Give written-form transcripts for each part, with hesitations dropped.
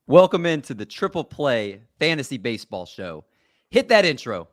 Welcome into the Triple Play Fantasy Baseball Show. Hit that intro.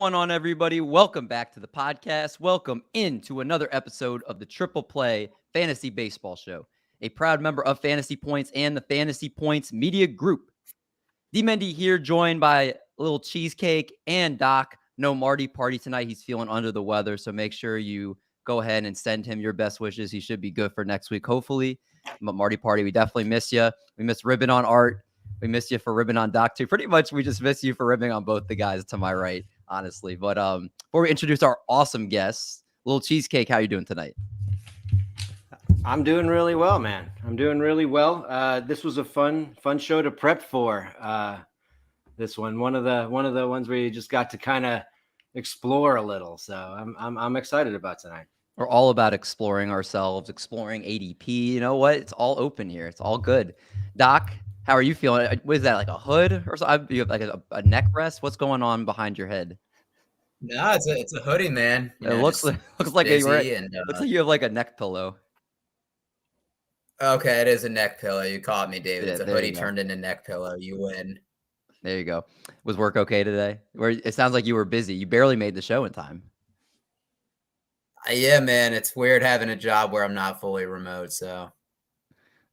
What's going on, everybody? Welcome back to the podcast. Welcome into another episode of the Triple Play Fantasy Baseball Show, a proud member of Fantasy Points and the Fantasy Points Media Group. D-Mendy here, joined by a little cheesecake and Doc. No Marty Party tonight. He's feeling under the weather, so make sure you go ahead and send him your best wishes. He should be good for next week, hopefully. But Marty Party, we definitely miss you. We miss ribbing on Art. We miss you for ribbing on Doc, too. Pretty much, we just miss you for ribbing on both the guys to my right, honestly. But before we introduce our awesome guests, little cheesecake, how you doing tonight? I'm doing really well, man. I'm doing really well. This was a fun show to prep for. This one of the ones where you just got to kind of explore a little. So I'm excited about tonight. We're all about exploring ourselves, exploring ADP. You know what? It's all open here. It's all good. Doc, how are you feeling? What is that, like a hood or something? You have like a neck rest? What's going on behind your head? No, it's a hoodie, man. It looks like looks like you have like a neck pillow. Okay, it is a neck pillow. You caught me, David. Yeah, it's a hoodie turned into neck pillow. You win. There you go. Was work okay today? It sounds like you were busy. You barely made the show in time. Yeah, man. It's weird having a job where I'm not fully remote. So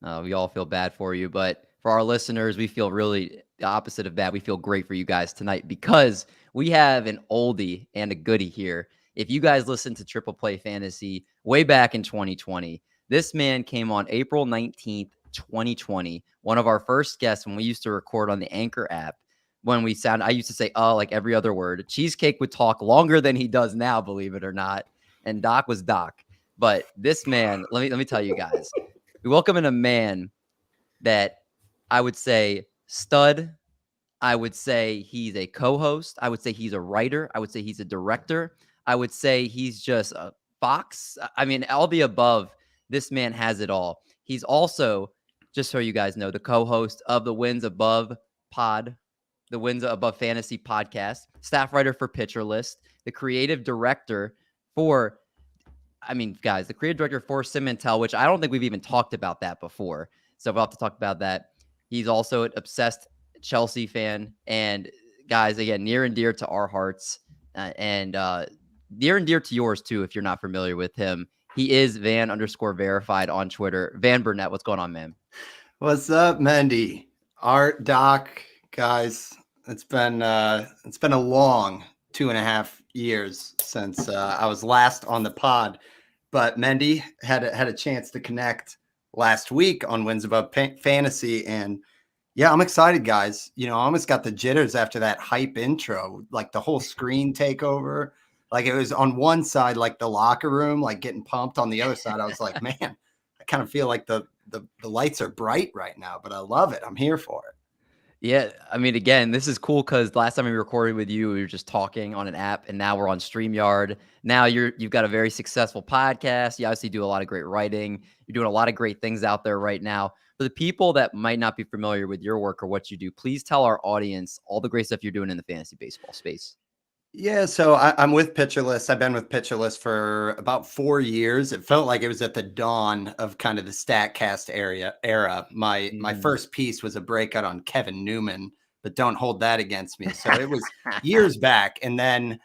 we all feel bad for you, but for our listeners, we feel really the opposite of bad. We feel great for you guys tonight because we have an oldie and a goodie here. If you guys listened to Triple Play Fantasy way back in 2020, this man came on April 19th, 2020. One of our first guests when we used to record on the Anchor app. When I used to say, like every other word. Cheesecake would talk longer than he does now, believe it or not. And Doc was Doc. But this man, let me tell you guys, we welcome in a man that I would say stud. I would say he's a co-host. I would say he's a writer. I would say he's a director. I would say he's just a fox. I mean, all the above. This man has it all. He's also, just so you guys know, the co-host of the Wins Above Fantasy podcast, staff writer for Pitcherlist, the creative director for Sim and Tell, which I don't think we've even talked about that before. So we'll have to talk about that. He's also an obsessed Chelsea fan. And guys, again, near and dear to our hearts and near and dear to yours, too, if you're not familiar with him. He is Van_verified on Twitter. Van Burnett, what's going on, man? What's up, Mendy? Art, Doc, guys. It's been a long 2.5 years since I was last on the pod, but Mendy had a chance to connect last week on Wins Above Fantasy, and yeah, I'm excited, guys. You know, I almost got the jitters after that hype intro, like the whole screen takeover. Like it was on one side, like the locker room, like getting pumped. On the other side, I was like, man, I kind of feel like the lights are bright right now, but I love it. I'm here for it. Yeah, I mean, again, this is cool because last time we recorded with you, we were just talking on an app, and now we're on StreamYard. Now you've got a very successful podcast. You obviously do a lot of great writing. You're doing a lot of great things out there right now. For the people that might not be familiar with your work or what you do, please tell our audience all the great stuff you're doing in the fantasy baseball space. Yeah, so I'm with Pitcherlist. I've been with Pitcherlist for about 4 years. It felt like it was at the dawn of kind of the StatCast era. My first piece was a breakout on Kevin Newman, but don't hold that against me. So it was years back. And then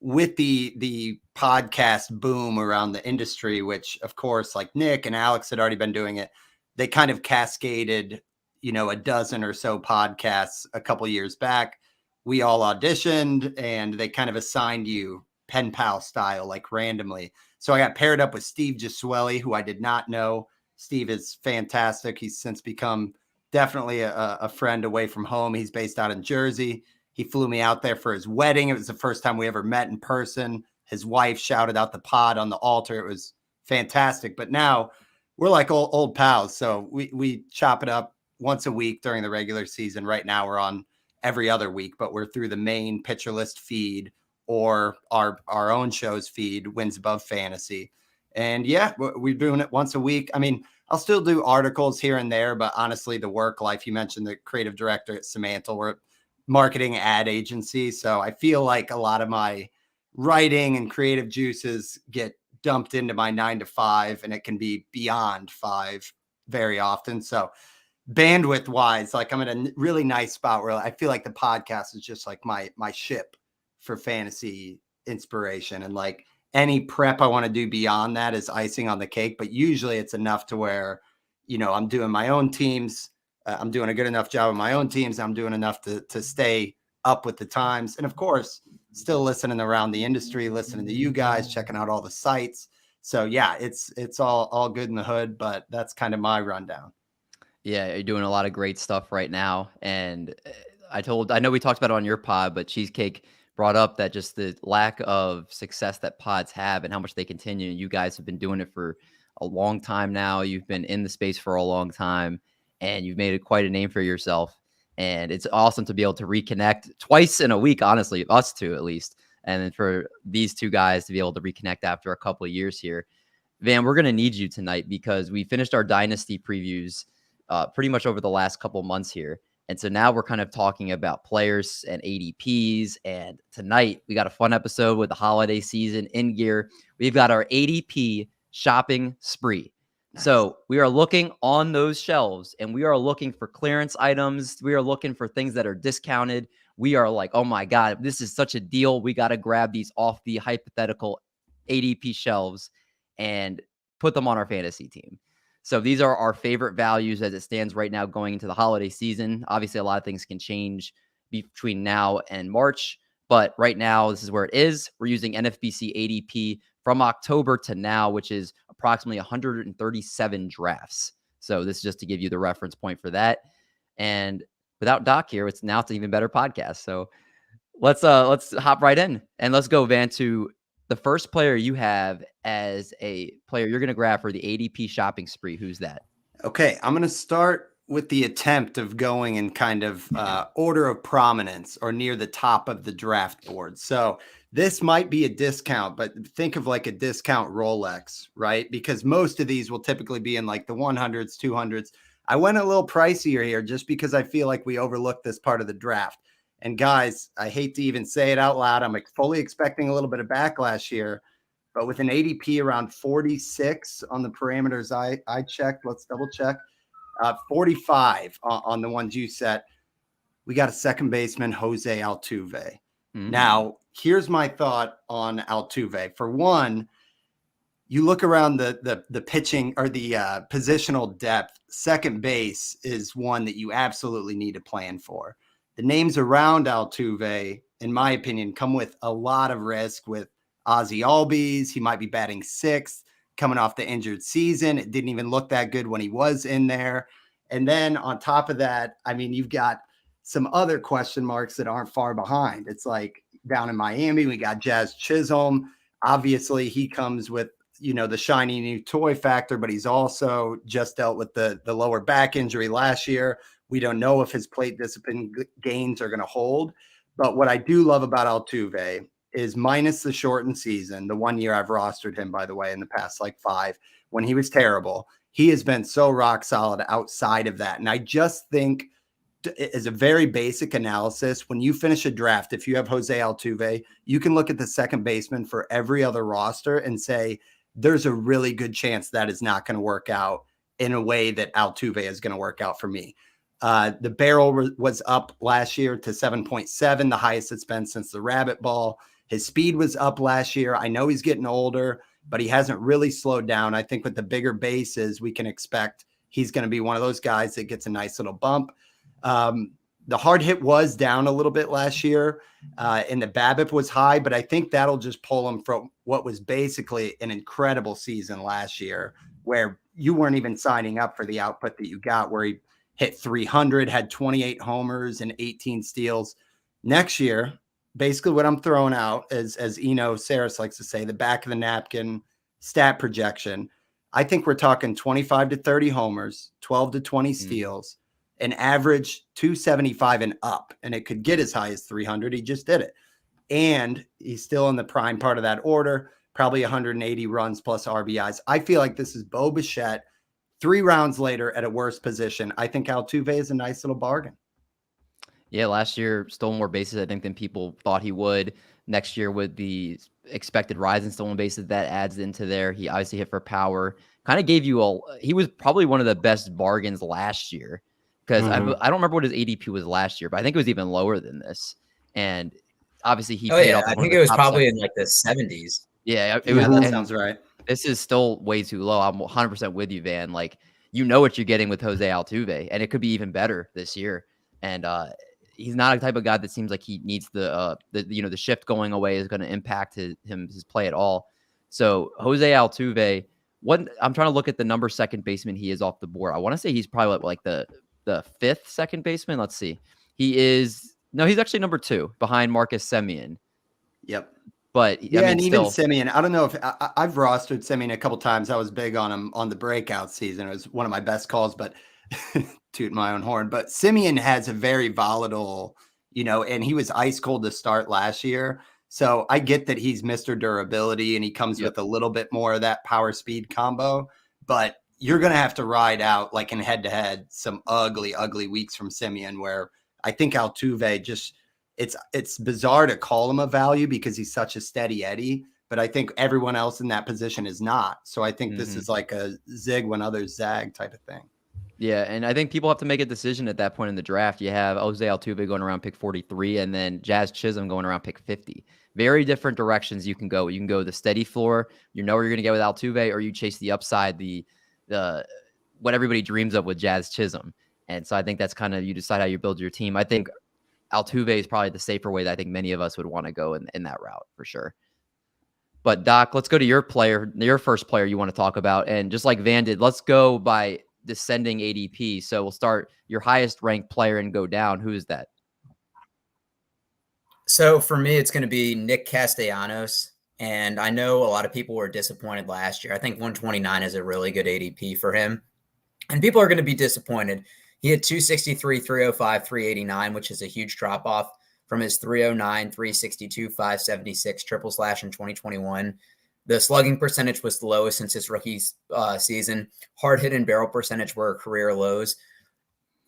with the podcast boom around the industry, which of course, like Nick and Alex had already been doing it, they kind of cascaded, a dozen or so podcasts a couple years back. We all auditioned and they kind of assigned you pen pal style, like randomly. So I got paired up with Steve Gisueli, who I did not know. Steve is fantastic. He's since become definitely a friend away from home. He's based out in Jersey. He flew me out there for his wedding. It was the first time we ever met in person. His wife shouted out the pod on the altar. It was fantastic. But now we're like old pals. So we chop it up once a week during the regular season. Right now we're on every other week, but we're through the main Pitcherlist feed or our own show's feed, Wins Above Fantasy. And yeah, we're doing it once a week. I mean, I'll still do articles here and there, but honestly, the work life, you mentioned the creative director at Samantha, we're a marketing ad agency. So I feel like a lot of my writing and creative juices get dumped into my 9 to 5, and it can be beyond 5 very often. So bandwidth wise, like I'm in a really nice spot where I feel like the podcast is just like my ship for fantasy inspiration, and like any prep I want to do beyond that is icing on the cake. But usually it's enough to where, I'm doing my own teams. I'm doing a good enough job of my own teams. I'm doing enough to stay up with the times. And of course, still listening around the industry, listening to you guys, checking out all the sites. So yeah, it's all good in the hood, but that's kind of my rundown. Yeah, you're doing a lot of great stuff right now. And I know we talked about it on your pod, but Cheesecake brought up that just the lack of success that pods have and how much they continue. You guys have been doing it for a long time now. You've been in the space for a long time, and you've made it quite a name for yourself. And it's awesome to be able to reconnect twice in a week, honestly, us two at least. And then for these two guys to be able to reconnect after a couple of years here. Van, we're going to need you tonight because we finished our dynasty previews pretty much over the last couple months here. And so now we're kind of talking about players and ADPs. And tonight we got a fun episode with the holiday season in gear. We've got our ADP shopping spree. Nice. So we are looking on those shelves and we are looking for clearance items. We are looking for things that are discounted. We are like, oh my God, this is such a deal. We got to grab these off the hypothetical ADP shelves and put them on our fantasy team. So these are our favorite values as it stands right now going into the holiday season. Obviously, a lot of things can change between now and March, but right now, this is where it is. We're using NFBC ADP from October to now, which is approximately 137 drafts. So this is just to give you the reference point for that. And without Doc here, it's an even better podcast. So let's hop right in and let's go, Van, to the first player you have as a player you're going to grab for the ADP shopping spree. Who's that? Okay, I'm going to start with the attempt of going in kind of order of prominence or near the top of the draft board. So this might be a discount, but think of like a discount Rolex, right? Because most of these will typically be in like the 100s, 200s. I went a little pricier here just because I feel like we overlooked this part of the draft. And guys, I hate to even say it out loud. I'm fully expecting a little bit of backlash here, but with an ADP around 46 on the parameters I checked, let's double check, 45 on the ones you set. We got a second baseman, Jose Altuve. Mm-hmm. Now, here's my thought on Altuve. For one, you look around the pitching or the positional depth, second base is one that you absolutely need to plan for. The names around Altuve, in my opinion, come with a lot of risk with Ozzie Albies. He might be batting sixth, coming off the injured season. It didn't even look that good when he was in there. And then on top of that, I mean, you've got some other question marks that aren't far behind. It's like down in Miami, we got Jazz Chisholm. Obviously, he comes with, the shiny new toy factor, but he's also just dealt with the lower back injury last year. We don't know if his plate discipline gains are going to hold. But what I do love about Altuve is minus the shortened season, the 1 year I've rostered him, by the way, in the past like 5, when he was terrible, he has been so rock solid outside of that. And I just think as a very basic analysis, when you finish a draft, if you have Jose Altuve, you can look at the second baseman for every other roster and say, there's a really good chance that is not going to work out in a way that Altuve is going to work out for me. The barrel was up last year to 7.7, the highest it's been since the rabbit ball. His speed was up last year. I know he's getting older, but he hasn't really slowed down. I think with the bigger bases, we can expect he's going to be one of those guys that gets a nice little bump. The hard hit was down a little bit last year, and the BABIP was high, but I think that'll just pull him from what was basically an incredible season last year, where you weren't even signing up for the output that you got, where he hit 300, had 28 homers and 18 steals. Next year, basically what I'm throwing out is, as Eno Saris likes to say, the back of the napkin stat projection. I think we're talking 25 to 30 homers, 12 to 20 steals, an average 275 and up, and it could get as high as 300. He just did it. And he's still in the prime part of that order, probably 180 runs plus RBIs. I feel like this is Bo Bichette 3 rounds later at a worse position. I think Altuve is a nice little bargain. Yeah, last year stole more bases, I think, than people thought he would. Next year with the expected rise in stolen bases, that adds into there. He obviously hit for power. Kind of gave you he was probably one of the best bargains last year, because I don't remember what his ADP was last year, but I think it was even lower than this. And obviously he paid off. I think it was probably in like the 70s. Yeah, that sounds right. This is still way too low. I'm 100% with you, Van. Like, you know what you're getting with Jose Altuve, and it could be even better this year. And he's not a type of guy that seems like he needs the shift going away is going to impact his play at all. So Jose Altuve, I'm trying to look at the number second baseman he is off the board. I want to say he's probably like the 5th second baseman. Let's see. He's actually number 2 behind Marcus Semien. Yep. But yeah, I mean, and even Semien, I don't know if I've rostered Semien a couple times. I was big on him on the breakout season. It was one of my best calls, but toot my own horn. But Semien has a very volatile, and he was ice cold to start last year. So I get that he's Mr. Durability and he comes with a little bit more of that power speed combo, but you're going to have to ride out like in head to head some ugly, ugly weeks from Semien, where I think Altuve just, it's bizarre to call him a value because he's such a steady Eddie, but I think everyone else in that position is not. So I think this is like a zig when others zag type of thing. Yeah, and I think people have to make a decision at that point in the draft. You have Jose Altuve going around pick 43 and then Jazz Chisholm going around pick 50. Very different directions you can go. You can go the steady floor, you know where you're going to get with Altuve, or you chase the upside, the what everybody dreams of with Jazz Chisholm. And so I think that's kind of, you decide how you build your team. I think Altuve is probably the safer way that I think many of us would want to go in that route for sure. But Doc, let's go to your first player you want to talk about. And just like Van did, let's go by descending ADP. So we'll start your highest ranked player and go down. Who is that? So for me, it's going to be Nick Castellanos. And I know a lot of people were disappointed last year. I think 129 is a really good ADP for him. And people are going to be disappointed. He had 263, 305, 389, which is a huge drop off from his 309, 362, 576 triple slash in 2021. The slugging percentage was the lowest since his rookie season. Hard hit and barrel percentage were career lows.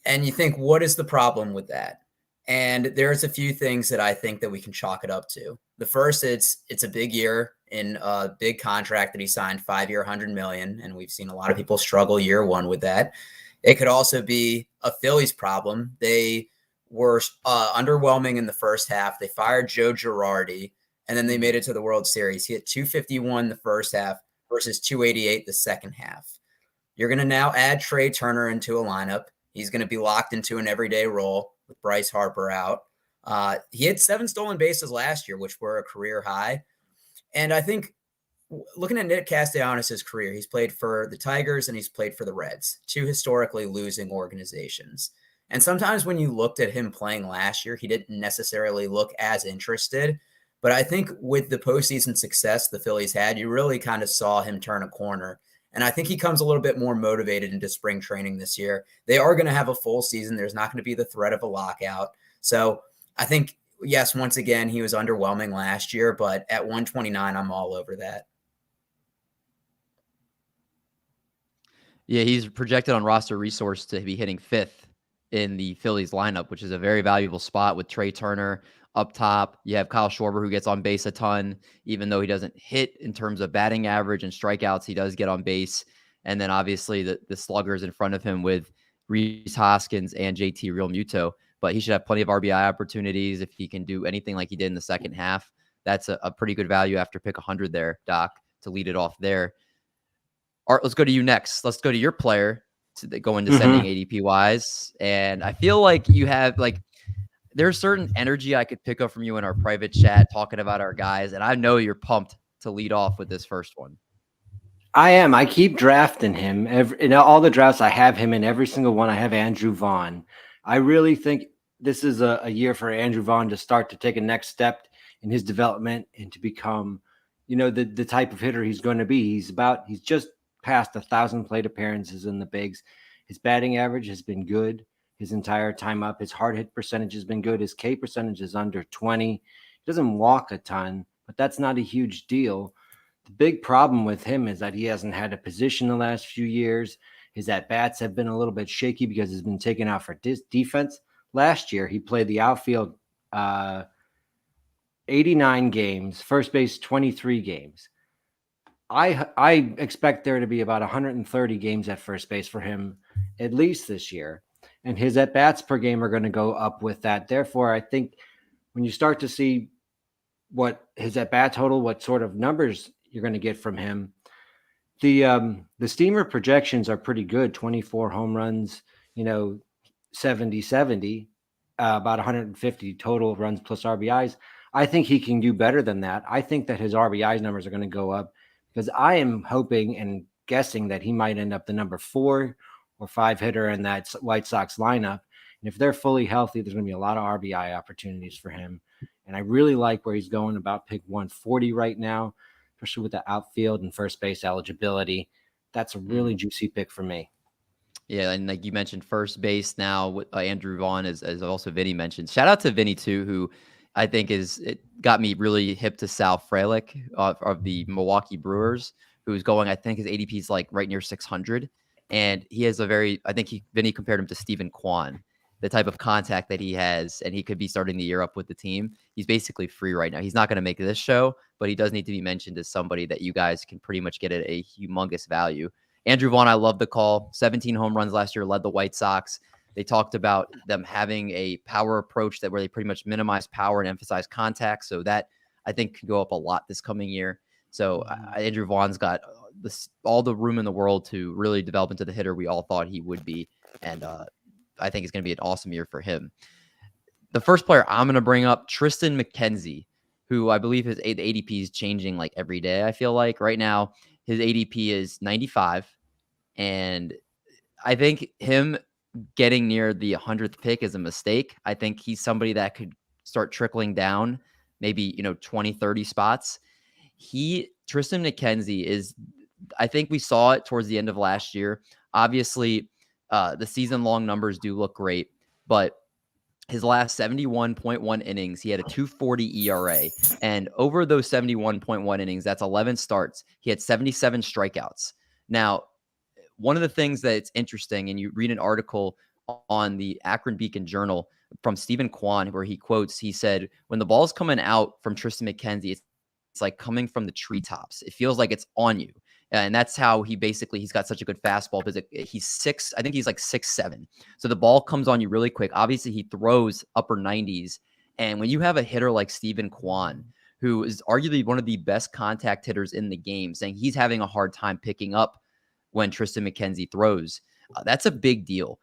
And you think, what is the problem with that? And there's a few things that I think that we can chalk it up to. The first, it's a big year in a big contract that he signed, 5-year, $100 million. And we've seen a lot of people struggle year one with that. It could also be a Phillies problem. They were underwhelming in the first half. They fired Joe Girardi, and then they made it to the World Series. He hit 251 the first half versus 288 the second half. You're going to now add Trey Turner into a lineup. He's going to be locked into an everyday role with Bryce Harper out. He had 7 stolen bases last year, which were a career high. And I think looking at Nick Castellanos' career, he's played for the Tigers and he's played for the Reds, 2 historically losing organizations. And sometimes when you looked at him playing last year, he didn't necessarily look as interested. But I think with the postseason success the Phillies had, you really kind of saw him turn a corner. And I think he comes a little bit more motivated into spring training this year. They are going to have a full season. There's not going to be the threat of a lockout. So I think, yes, once again, he was underwhelming last year, but at 129, I'm all over that. Yeah, he's projected on Roster Resource to be hitting 5th in the Phillies lineup, which is a very valuable spot with Trey Turner up top. You have Kyle Schwarber, who gets on base a ton, even though he doesn't hit in terms of batting average and strikeouts, he does get on base. And then obviously the sluggers in front of him with Rhys Hoskins and JT Realmuto. But he should have plenty of RBI opportunities if he can do anything like he did in the second half. That's a pretty good value after pick 100 there, Doc, to lead it off there. All right, let's go to you next. Let's go to your player to go in descending ADP wise. And I feel like you have there's certain energy I could pick up from you in our private chat talking about our guys. And I know you're pumped to lead off with this first one. I am. I keep drafting him. In all the drafts, I have him in every single one. I have Andrew Vaughn. I really think this is a year for Andrew Vaughn to start to take a next step in his development and to become, the type of hitter he's going to be. He's just past 1,000 plate appearances in the bigs. His batting average has been good. his entire time up. His hard hit percentage has been good. His K percentage is under 20. He doesn't walk a ton, but that's not a huge deal. The big problem with him is that he hasn't had a position the last few years. His at-bats have been a little bit shaky because he's been taken out for defense. Last year, he played the outfield 89 games, first base 23 games. I expect there to be about 130 games at first base for him at least this year. And his at-bats per game are going to go up with that. Therefore, I think when you start to see what his at-bat total, what sort of numbers you're going to get from him, the Steamer projections are pretty good. 24 home runs, 70, about 150 total runs plus RBIs. I think he can do better than that. I think that his RBI numbers are going to go up because I am hoping and guessing that he might end up the number 4 or 5 hitter in that White Sox lineup. And if they're fully healthy, there's going to be a lot of RBI opportunities for him. And I really like where he's going, about pick 140 right now, especially with the outfield and first base eligibility. That's a really juicy pick for me. Yeah, and like you mentioned, first base now with Andrew Vaughn, as also Vinny mentioned. Shout out to Vinny too, who I think it got me really hip to Sal Frelick of the Milwaukee Brewers, who's going, I think his ADP is like right near 600. And he has Vinny compared him to Stephen Kwan, the type of contact that he has, and he could be starting the year up with the team. He's basically free right now. He's not going to make this show, but he does need to be mentioned as somebody that you guys can pretty much get at a humongous value. Andrew Vaughn, I love the call. 17 home runs last year, led the White Sox. They talked about them having a power approach where they pretty much minimize power and emphasize contact. So that, I think, can go up a lot this coming year. So Andrew Vaughn's got all the room in the world to really develop into the hitter we all thought he would be. And I think it's going to be an awesome year for him. The first player I'm going to bring up, Tristan McKenzie, who I believe his ADP is changing like every day. I feel like right now his ADP is 95. And I think him getting near the 100th pick is a mistake. I think he's somebody that could start trickling down maybe, 20, 30 spots. Tristan McKenzie is, I think we saw it towards the end of last year. Obviously, the season-long numbers do look great, but his last 71.1 innings, he had a 2.40 ERA. And over those 71.1 innings, that's 11 starts, he had 77 strikeouts. Now, one of the things that's interesting, and you read an article on the Akron Beacon Journal from Stephen Kwan, where he said, when the ball's coming out from Tristan McKenzie, it's like coming from the treetops. It feels like it's on you. And that's how he's got such a good fastball because I think he's like 6'7". So the ball comes on you really quick. Obviously, he throws upper 90s. And when you have a hitter like Stephen Kwan, who is arguably one of the best contact hitters in the game, saying he's having a hard time picking up when Tristan McKenzie throws, that's a big deal.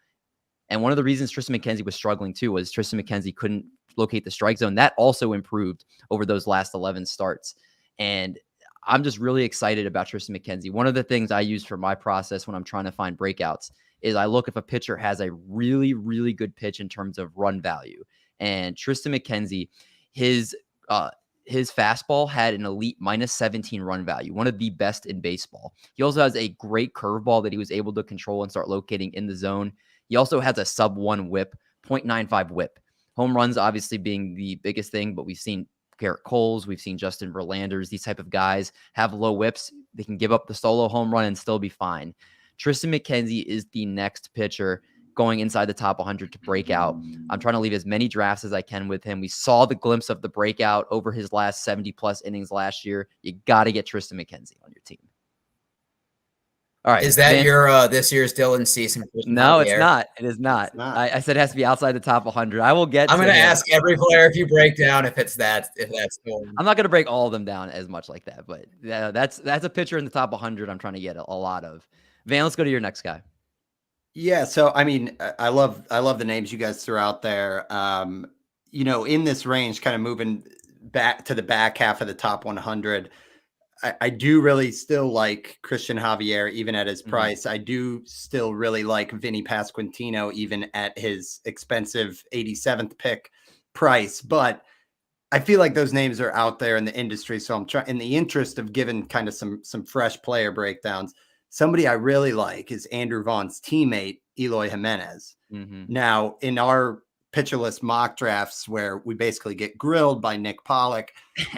And one of the reasons Tristan McKenzie was struggling too was Tristan McKenzie couldn't locate the strike zone. That also improved over those last 11 starts. And I'm just really excited about Tristan McKenzie. One of the things I use for my process when I'm trying to find breakouts is I look if a pitcher has a really, really good pitch in terms of run value. And Tristan McKenzie, his fastball had an elite -17 run value, one of the best in baseball. He also has a great curveball that he was able to control and start locating in the zone. He also has a sub-1 whip, 0.95 whip. Home runs obviously being the biggest thing, but we've seen Garrett Coles, we've seen Justin Verlanders, these type of guys have low whips. They can give up the solo home run and still be fine. Tristan McKenzie is the next pitcher going inside the top 100 to break out. I'm trying to leave as many drafts as I can with him. We saw the glimpse of the breakout over his last 70-plus innings last year. You got to get Tristan McKenzie on your team. All right. Is that your this year's Dylan Cease? No, it's not. It is not. I said it has to be outside the top 100. I will get. I'm going to ask every player if you break down if that's cool. I'm not going to break all of them down as much like that, but that's a pitcher in the top 100. I'm trying to get a lot of. Van, let's go to your next guy. Yeah, so I mean, I love the names you guys threw out there. In this range, kind of moving back to the back half of the top 100. I do really still like Christian Javier, even at his price. I do still really like Vinny Pasquantino, even at his expensive 87th pick price. But I feel like those names are out there in the industry. So I'm trying, in the interest of giving kind of some fresh player breakdowns, Somebody I really like is Andrew Vaughn's teammate, Eloy Jimenez. Now, in our Pitcherlist mock drafts where we basically get grilled by Nick Pollock,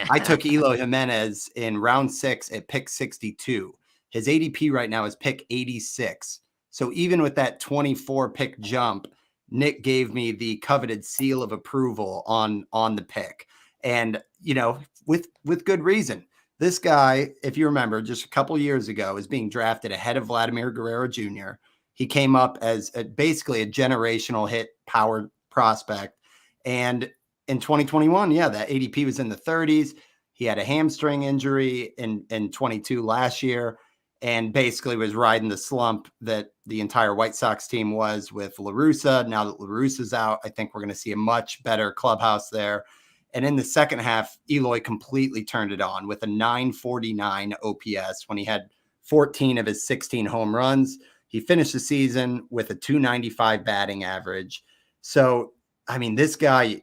I took Eloy Jimenez in round 6 at pick 62. His ADP right now is pick 86. So even with that 24 pick jump, Nick gave me the coveted seal of approval on the pick. And, you know, with good reason. This guy, if you remember, just a couple years ago, is being drafted ahead of Vladimir Guerrero Jr. He came up as basically a generational hit power prospect. And in 2021, yeah, that ADP was in the 30s. He had a hamstring injury in 22 last year and basically was riding the slump that the entire White Sox team was with La Russa. Now that La Russa's out, I think we're going to see a much better clubhouse there. And in the second half, Eloy completely turned it on with a 949 OPS when he had 14 of his 16 home runs. He finished the season with a 295 batting average. So, I mean, this guy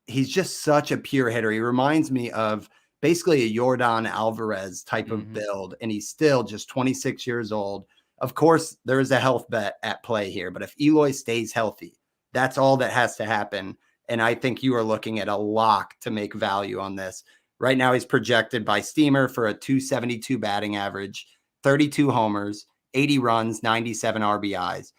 he's just such a pure hitter. He reminds me of basically a Yordan Alvarez type of build, and he's still just 26 years old. Of course, there is a health bet at play here, but if Eloy stays healthy, that's all that has to happen. And I think you are looking at a lock to make value on this. Right now, he's projected by Steamer for a 272 batting average, 32 homers, 80 runs, 97 RBIs.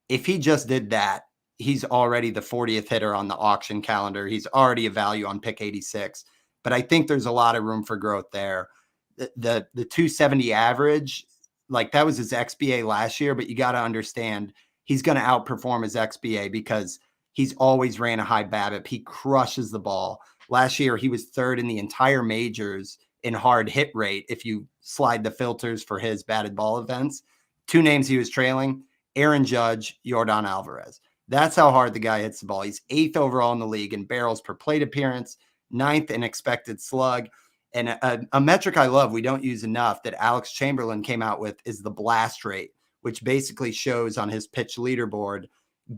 If he just did that, he's already the 40th hitter on the auction calendar. He's already a value on pick 86. But I think there's a lot of room for growth there. The 270 average, like that was his XBA last year, but you got to understand he's going to outperform his XBA because he's always ran a high BABIP. He crushes the ball. Last year, he was third in the entire majors in hard hit rate if you slide the filters for his batted ball events. Two names he was trailing, Aaron Judge, Yordan Alvarez. That's how hard the guy hits the ball. He's 8th overall in the league in barrels per plate appearance, 9th in expected slug. And a metric I love, we don't use enough, that Alex Chamberlain came out with is the blast rate, which basically shows on his pitch leaderboard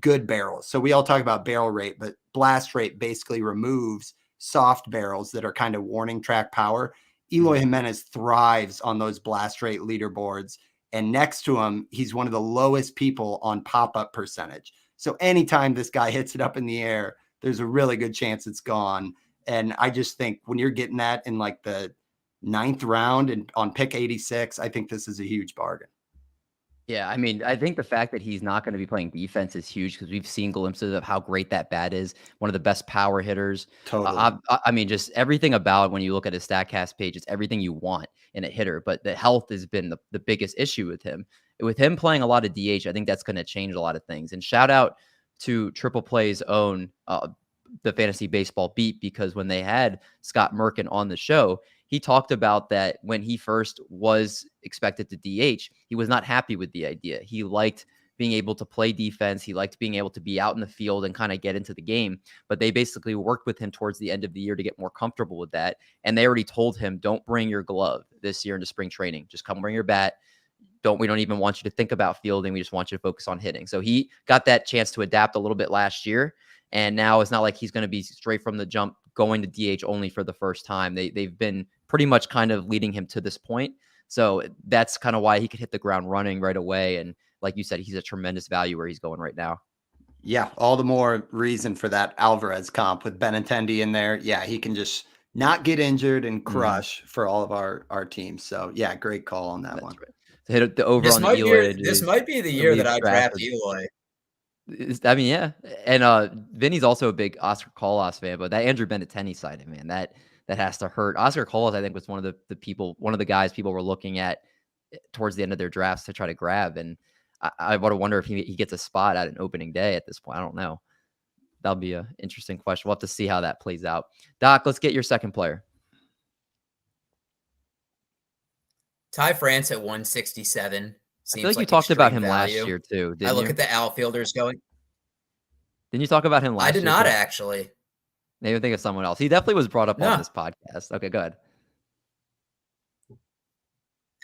good barrels. So we all talk about barrel rate, but blast rate basically removes soft barrels that are kind of warning track power. Eloy Jimenez thrives on those blast rate leaderboards. And next to him, he's one of the lowest people on pop-up percentage. So anytime this guy hits it up in the air, there's a really good chance it's gone. And I just think when you're getting that in like the 9th round and on pick 86, I think this is a huge bargain. Yeah, I mean, I think the fact that he's not going to be playing defense is huge because we've seen glimpses of how great that bat is. One of the best power hitters. Totally. I mean, just everything about when you look at his StatCast page, it's everything you want in a hitter. But the health has been the biggest issue with him. With him playing a lot of DH, I think that's going to change a lot of things. And shout out to Triple Play's own the Fantasy Baseball Beat, because when they had Scott Merkin on the show, he talked about that when he first was expected to DH, he was not happy with the idea. He liked being able to play defense. He liked being able to be out in the field and kind of get into the game. But they basically worked with him towards the end of the year to get more comfortable with that. And they already told him, don't bring your glove this year into spring training. Just come bring your bat. We don't even want you to think about fielding. We just want you to focus on hitting. So he got that chance to adapt a little bit last year. And now it's not like he's going to be straight from the jump going to DH only for the first time. They've been pretty much kind of leading him to this point. So that's kind of why he could hit the ground running right away. And like you said, he's a tremendous value where he's going right now. Yeah, all the more reason for that Alvarez comp with Benintendi in there. Yeah, he can just not get injured and crush for all of our teams. So yeah, great call on that one. Right. To hit the over on the Eloy. This might be the year that I draft Eloy. I mean, yeah. And Vinny's also a big Oscar Colas fan, but that Andrew Benintendi signing, man, that has to hurt. Oscar Colas, I think, was one of the guys people were looking at towards the end of their drafts to try to grab. And I would wonder if he gets a spot at an opening day at this point. I don't know. That'll be an interesting question. We'll have to see how that plays out. Doc, let's get your second player. Ty France at 167. I feel like you talked about him last year too. Didn't I look you? at the outfielders going. Didn't you talk about him last year? I did not actually. Maybe think of someone else. He definitely was brought up on this podcast. Okay, good.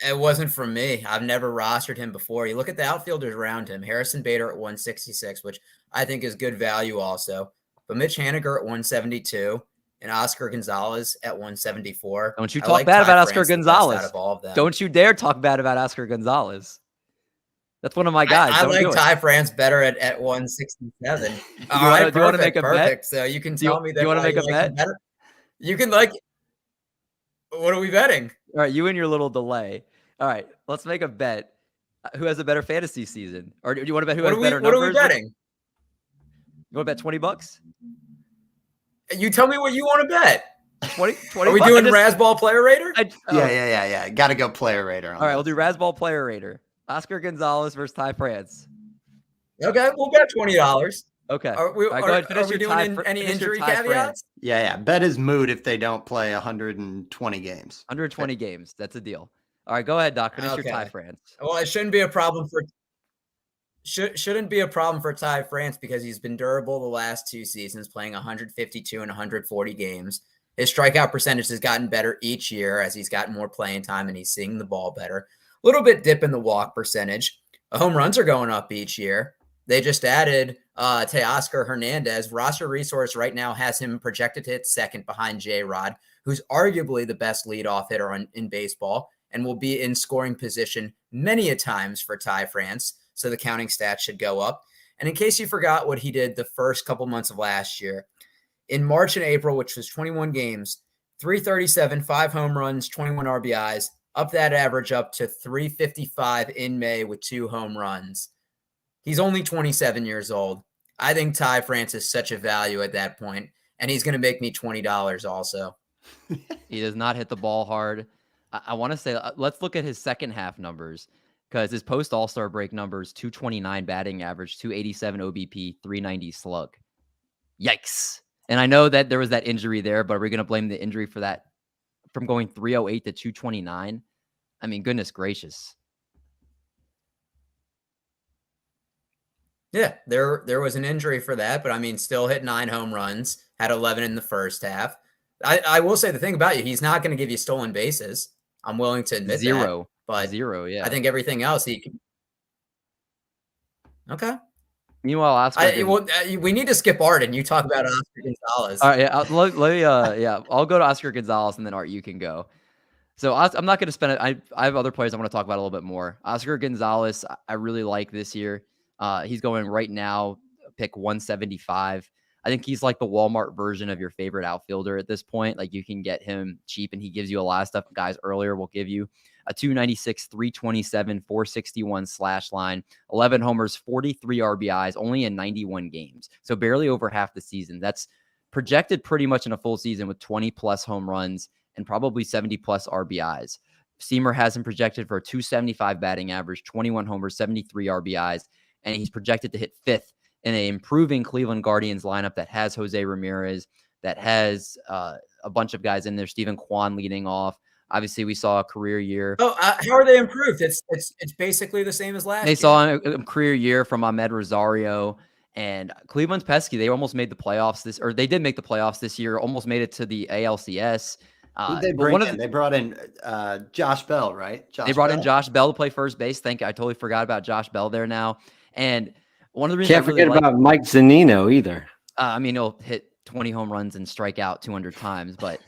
It wasn't from me. I've never rostered him before. You look at the outfielders around him. Harrison Bader at 166, which I think is good value also. But Mitch Haniger at 172. and Oscar Gonzalez at 174. Don't you I talk like bad Ty about Oscar France the best Gonzalez. out of all of them. Don't you dare talk bad about Oscar Gonzalez. That's one of my guys. I like do Ty France better at 167. All right, do you want to make a perfect. bet? So you can tell me that you want to why make a like bet? him better. You can like. What are we betting? All right, you and your little delay. All right, let's make a bet. Who has a better fantasy season? Or do you want to bet who has better numbers? What are we betting? You want to bet $20? You tell me what you want to bet. 20 Are we doing Razzball Player Rater? Yeah. Got to go Player Rater. All right, we'll do Razzball Player Rater. Oscar Gonzalez versus Ty France. Okay, we'll bet $20. Okay. Are we, All right, go ahead, finish are we your doing tie, any finish your injury tie caveats? France. Yeah. Bet is moot if they don't play 120 games. 120 games. That's a deal. All right, go ahead, Doc. Finish your tie France. Well, it shouldn't be a problem for Ty France because he's been durable the last 2 seasons, playing 152 and 140 games. His strikeout percentage has gotten better each year as he's gotten more playing time and he's seeing the ball better. A little bit dip in the walk percentage. Home runs are going up each year. They just added Teoscar Hernandez. Roster Resource right now has him projected to hit second behind J-Rod, who's arguably the best leadoff hitter in baseball and will be in scoring position many a times for Ty France. So the counting stats should go up. And in case you forgot what he did the first couple months of last year, in March and April, which was 21 games, 337, 5 home runs, 21 RBIs, up that average up to 355 in May with 2 home runs. He's only 27 years old. I think Ty France is such a value at that point, and he's going to make me $20 also. He does not hit the ball hard. I want to say, let's look at his second half numbers because his post All-Star break numbers, 229 batting average, 287 OBP, 390 slug. Yikes. And I know that there was that injury there, but are we going to blame the injury for that from going 308 to 229? I mean, goodness gracious. Yeah, there was an injury for that, but I mean, still hit 9 home runs, had 11 in the first half. I will say the thing about you, he's not going to give you stolen bases. I'm willing to admit that. But zero, yeah. I think everything else he can. Okay. Meanwhile, Oscar. We need to skip Art and you talk about Oscar Gonzalez. All right, yeah, I'll go to Oscar Gonzalez and then Art, you can go. So I'm not going to spend it. I have other players I want to talk about a little bit more. Oscar Gonzalez, I really like this year. He's going right now, pick 175. I think he's like the Walmart version of your favorite outfielder at this point. Like you can get him cheap and he gives you a lot of stuff. Guys earlier will give you a 296, 327, 461 slash line, 11 homers, 43 RBIs, only in 91 games. So barely over half the season. That's projected pretty much in a full season with 20 plus home runs and probably 70 plus RBIs. Seamer has him projected for a 275 batting average, 21 homers, 73 RBIs, and he's projected to hit 5th in an improving Cleveland Guardians lineup that has Jose Ramirez, that has a bunch of guys in there, Stephen Kwan leading off. Obviously, we saw a career year. Oh, how are they improved? It's basically the same as last year. They saw a career year from Ahmed Rosario and Cleveland's pesky. They almost made the playoffs they did make the playoffs this year, almost made it to the ALCS. They brought in Josh Bell, right? They brought in Josh Bell to play first base. I totally forgot about Josh Bell there now. And one of the reasons can't forget about Mike Zunino either. I mean, he'll hit 20 home runs and strike out 200 times. But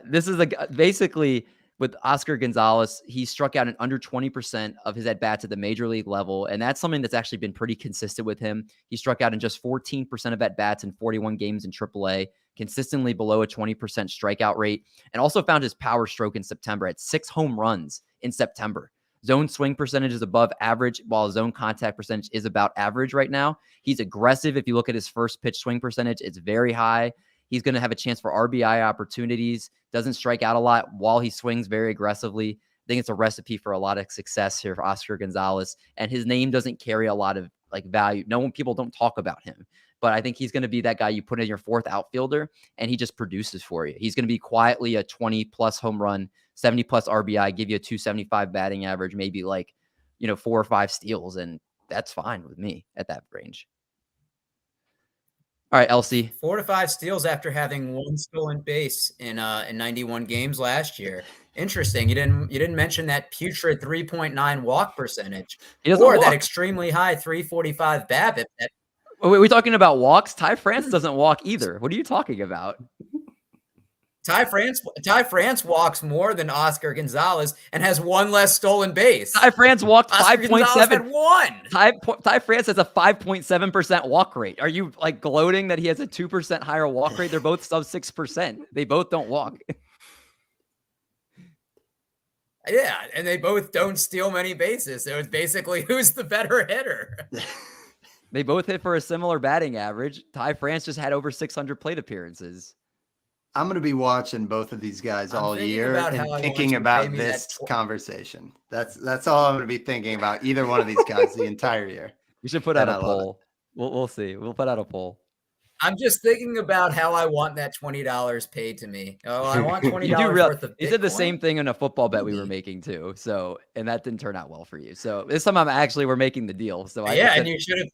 this is basically with Oscar Gonzalez, he struck out in under 20% of his at-bats at the major league level. And that's something that's actually been pretty consistent with him. He struck out in just 14% of at-bats in 41 games in AAA, consistently below a 20% strikeout rate, and also found his power stroke in September at 6 home runs in September. Zone swing percentage is above average, while zone contact percentage is about average right now. He's aggressive. If you look at his first pitch swing percentage, it's very high. He's going to have a chance for RBI opportunities, doesn't strike out a lot while he swings very aggressively. I think it's a recipe for a lot of success here for Oscar Gonzalez, and his name doesn't carry a lot of value. People don't talk about him, but I think he's going to be that guy you put in your 4th outfielder and he just produces for you. He's going to be quietly a 20 plus home run, 70 plus RBI, give you a 275 batting average, maybe 4 or 5 steals. And that's fine with me at that range. All right, LC. 4 to 5 steals after having 1 stolen base in 91 games last year. Interesting. You didn't mention that putrid 3.9 walk percentage or that extremely high 345 BABIP. Are we talking about walks? Ty France doesn't walk either. What are you talking about? Ty France walks more than Oscar Gonzalez and has one less stolen base. Ty France walked Oscar Gonzalez 5.7. had one. Ty France has a 5.7% walk rate. Are you like gloating that he has a 2% higher walk rate? They're both sub 6%. They both don't walk. Yeah, and they both don't steal many bases. So it's basically who's the better hitter. They both hit for a similar batting average. Ty France just had over 600 plate appearances. I'm going to be watching both of these guys all year and thinking about this conversation. That's all I'm going to be thinking about, either one of these guys the entire year. We should put out a poll. We'll see. We'll put out a poll. I'm just thinking about how I want that $20 paid to me. Oh, I want $20 worth of Bitcoin. You did the same thing in a football bet we were making too. So, and that didn't turn out well for you. So this time we're making the deal. So and you should have.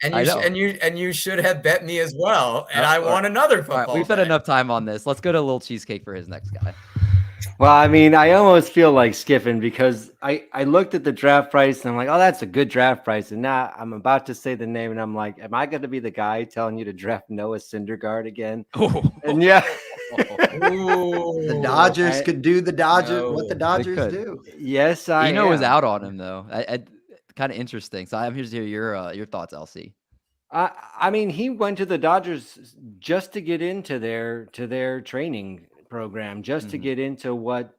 And you should have bet me as well. And I won another football. Right, we've spent enough time on this. Let's go to a little cheesecake for his next guy. Well, I mean, I almost feel like skipping because I looked at the draft price and I'm like, oh, that's a good draft price. And now I'm about to say the name and I'm like, am I going to be the guy telling you to draft Noah Syndergaard again? Oh. And yeah. The Dodgers could do what the Dodgers do. Yes, I was out on him though. Kind of interesting. So I'm here to hear your thoughts, LC. I mean, he went to the Dodgers just to get into their training program, just to get into what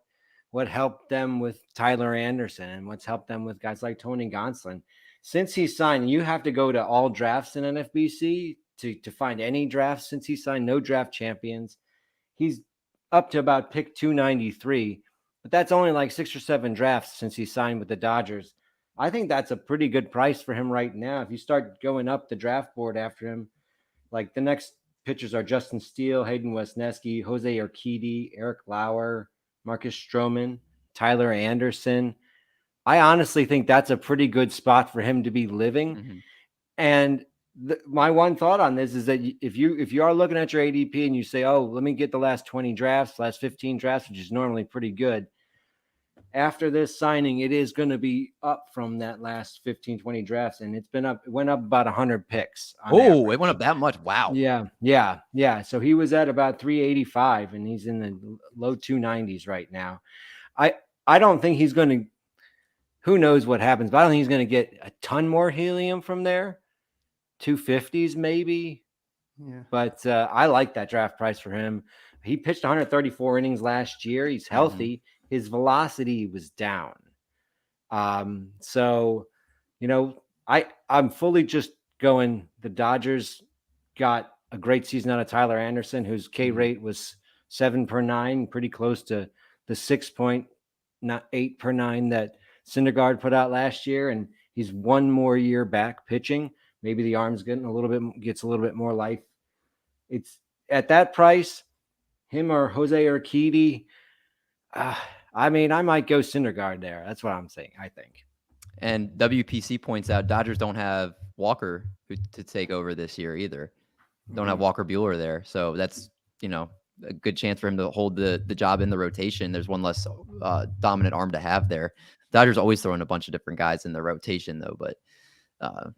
helped them with Tyler Anderson and what's helped them with guys like Tony Gonsolin. Since he signed, you have to go to all drafts in NFBC to find any drafts since he signed. No draft champions. He's up to about pick 293, but that's only like 6 or 7 drafts since he signed with the Dodgers. I think that's a pretty good price for him right now. If you start going up the draft board after him, like the next pitchers are Justin Steele, Hayden Wesneski, Jose Urquidy, Eric Lauer, Marcus Stroman, Tyler Anderson. I honestly think that's a pretty good spot for him to be living. Mm-hmm. And my one thought on this is that if you are looking at your ADP and you say, oh, let me get the last 20 drafts, last 15 drafts, which is normally pretty good. After this signing, it is going to be up from that last 15, 20 drafts. And it went up about 100 picks. Oh, it went up that much. Wow. Yeah. So he was at about 385 and he's in the low 290s right now. I don't think he's going to, who knows what happens, but I don't think he's going to get a ton more helium from there. 250s maybe. Yeah. But I like that draft price for him. He pitched 134 innings last year. He's healthy. Mm-hmm. His velocity was down. So, I'm fully just going, the Dodgers got a great season out of Tyler Anderson, whose K rate was 7 per 9, pretty close to the 6.8 per 9 that Syndergaard put out last year. And he's one more year back pitching. Maybe the arm's gets a little bit more life. It's at that price, him or Jose Urquidy. I mean, I might go Syndergaard there. That's what I'm saying, I think. And WPC points out Dodgers don't have Walker to take over this year either. Don't have Walker Buehler there. So that's, a good chance for him to hold the job in the rotation. There's one less dominant arm to have there. Dodgers always throwing a bunch of different guys in the rotation though. But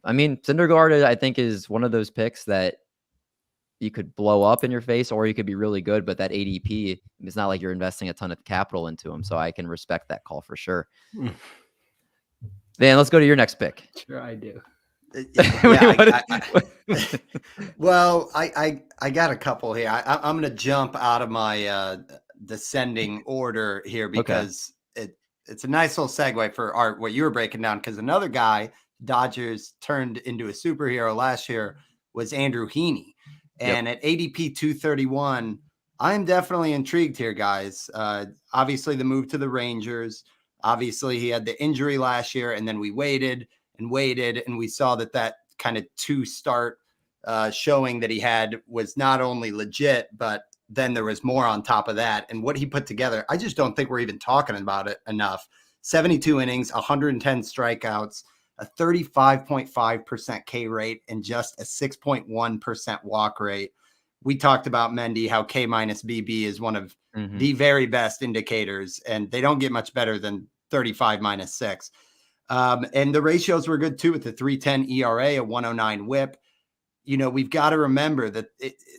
I mean, Syndergaard, I think, is one of those picks that you could blow up in your face or you could be really good, but that ADP, it's not like you're investing a ton of capital into him. So I can respect that call for sure. Dan, let's go to your next pick. Sure, I do. Well, I got a couple here. I'm going to jump out of my descending order here because it's a nice little segue for what you were breaking down. Because another guy Dodgers turned into a superhero last year was Andrew Heaney. And at ADP 231, I'm definitely intrigued here, guys. Obviously, the move to the Rangers. Obviously, he had the injury last year, and then we waited, and we saw that kind of 2-start showing that he had was not only legit, but then there was more on top of that. And what he put together, I just don't think we're even talking about it enough. 72 innings, 110 strikeouts, a 35.5% K rate, and just a 6.1% walk rate. We talked about Mendy, how K minus BB is one of the very best indicators, and they don't get much better than 35 minus 6. And the ratios were good too, with the 3.10 ERA, a 109 whip. We've got to remember that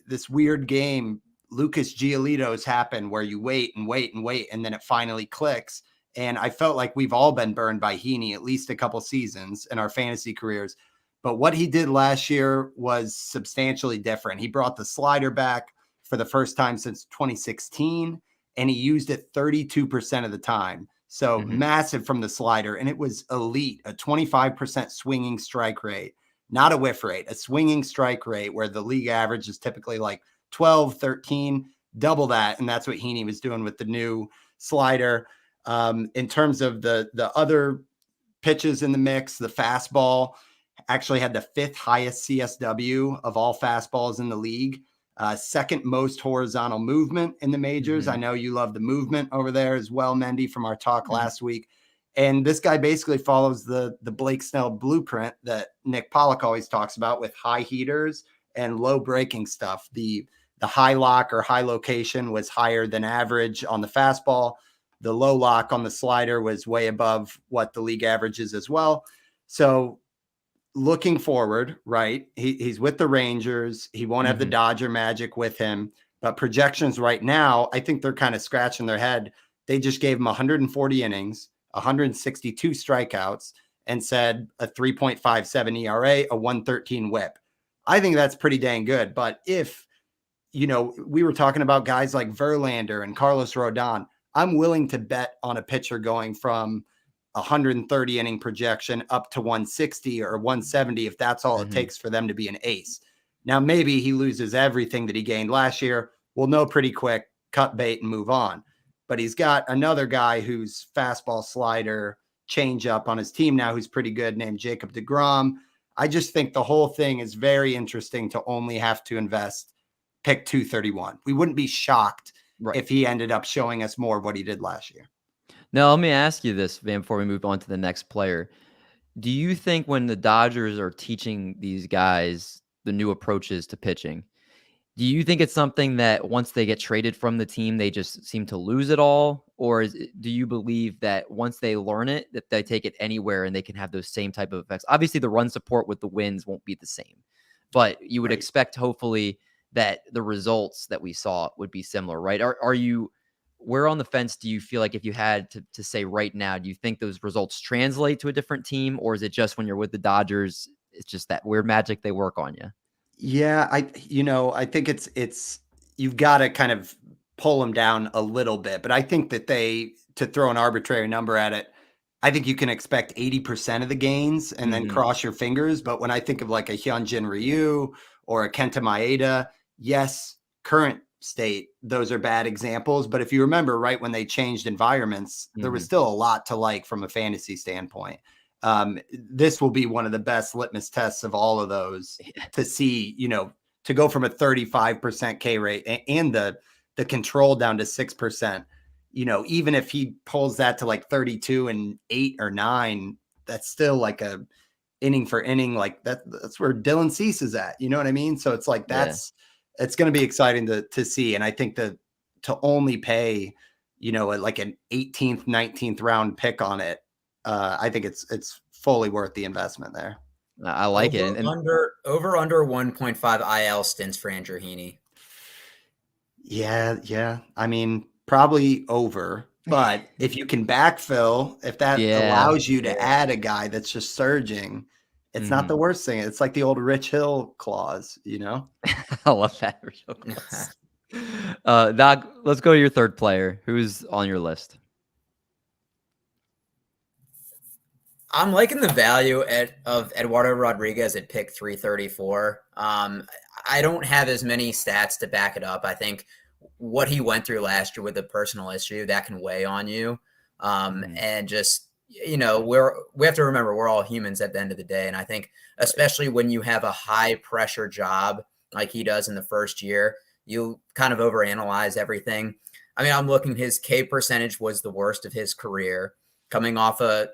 this weird game Lucas Giolito's happen where you wait and wait and wait, and then it finally clicks. And I felt like we've all been burned by Heaney at least a couple seasons in our fantasy careers. But what he did last year was substantially different. He brought the slider back for the first time since 2016, and he used it 32% of the time. So massive from the slider, and it was elite, a 25% swinging strike rate, not a whiff rate, a swinging strike rate where the league average is typically like 12, 13, double that. And that's what Heaney was doing with the new slider. In terms of the other pitches in the mix, the fastball actually had the 5th highest CSW of all fastballs in the league. Second most horizontal movement in the majors. I know you love the movement over there as well, Mendy, from our talk last week. And this guy basically follows the Blake Snell blueprint that Nick Pollock always talks about, with high heaters and low breaking stuff. The high lock or high location was higher than average on the fastball. The low lock on the slider was way above what the league average is as well. So looking forward, right, he's with the Rangers. He won't have the Dodger magic with him. But projections right now, I think they're kind of scratching their head. They just gave him 140 innings, 162 strikeouts, and said a 3.57 ERA, a 113 whip. I think that's pretty dang good. But if, we were talking about guys like Verlander and Carlos Rodon, I'm willing to bet on a pitcher going from 130 inning projection up to 160 or 170 if that's all it takes for them to be an ace. Now, maybe he loses everything that he gained last year. We'll know pretty quick, cut bait and move on. But he's got another guy who's fastball, slider, changeup on his team now who's pretty good, named Jacob deGrom. I just think the whole thing is very interesting to only have to invest pick 231. We wouldn't be shocked if he ended up showing us more of what he did last year. Now, let me ask you this, Van, before we move on to the next player. Do you think when the Dodgers are teaching these guys the new approaches to pitching, do you think it's something that once they get traded from the team, they just seem to lose it all? Or do you believe that once they learn it, that they take it anywhere and they can have those same type of effects? Obviously, the run support with the wins won't be the same, but you would expect hopefully that the results that we saw would be similar, right? Are you, where on the fence do you feel like if you had to say right now, do you think those results translate to a different team? Or is it just when you're with the Dodgers, it's just that weird magic they work on you? Yeah, I think it's you've got to kind of pull them down a little bit, but I think that to throw an arbitrary number at it, I think you can expect 80% of the gains and then cross your fingers. But when I think of like a Hyunjin Ryu or a Kenta Maeda, yes, current state, those are bad examples. But if you remember, right, when they changed environments, there was still a lot to like from a fantasy standpoint. This will be one of the best litmus tests of all of those to see, to go from a 35% K rate and the control down to 6%, even if he pulls that to like 32 and 8 or 9, that's still like a inning for inning. Like that's where Dylan Cease is at, you know what I mean? So it's like, it's going to be exciting to see. And I think that to only pay, like an 18th, 19th round pick on it, I think it's fully worth the investment there. I like it. And under 1.5 IL stints for Andrew Heaney. Yeah. I mean, probably over, but if you can backfill, if that allows you to add a guy that's just surging, it's not the worst thing. It's like the old Rich Hill clause, I love that. Rich Hill clause. Doc, let's go to your third player. Who's on your list? I'm liking the value of Eduardo Rodriguez at pick 334. I don't have as many stats to back it up. I think what he went through last year with a personal issue, that can weigh on you. And just, we have to remember we're all humans at the end of the day. And I think especially when you have a high pressure job like he does in the first year, you kind of overanalyze everything. I mean, I'm looking, his K percentage was the worst of his career, coming off a